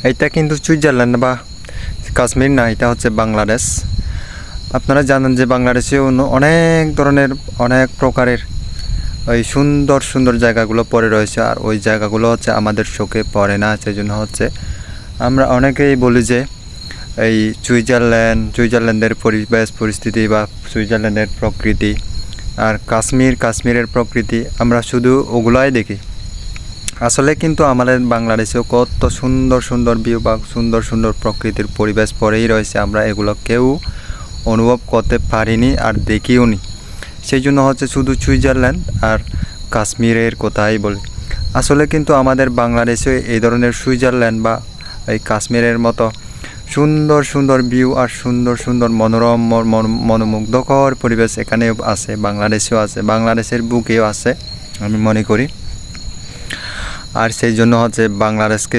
এটা কিন্তু সুইজারল্যান্ড বা কাশ্মীর না, এটা হচ্ছে বাংলাদেশ। আপনারা জানেন যে বাংলাদেশে অনেক ধরনের অনেক প্রকারের ওই সুন্দর সুন্দর জায়গাগুলো পড়ে রয়েছে, আর ওই জায়গাগুলো হচ্ছে আমাদের চোখে পড়ে না। সেই জন্য হচ্ছে আমরা অনেকেই বলি যে এই সুইজারল্যান্ডের পরিবেশ পরিস্থিতি বা সুইজারল্যান্ডের প্রকৃতি আর কাশ্মীরের প্রকৃতি আমরা শুধু ওগুলাই দেখি। আসলে কিন্তু আমাদের বাংলাদেশেও কত সুন্দর সুন্দর ভিউ বা সুন্দর সুন্দর প্রকৃতির পরিবেশ পড়েই রয়েছে, আমরা এগুলো কেউ অনুভব করতে পারিনি আর দেখিও নি। সেই জন্য হচ্ছে শুধু সুইজারল্যান্ড আর কাশ্মীরের কথাই বলি। আসলে কিন্তু আমাদের বাংলাদেশে এই ধরনের সুইজারল্যান্ড বা এই কাশ্মীরের মতো সুন্দর সুন্দর ভিউ আর সুন্দর সুন্দর মনোরম মনোমুগ্ধকর পরিবেশ এখানেও আছে, বাংলাদেশেও আছে, বাংলাদেশের বুকেও আছে আমি মনে করি। আর সেই জন্য হচ্ছে বাংলাদেশকে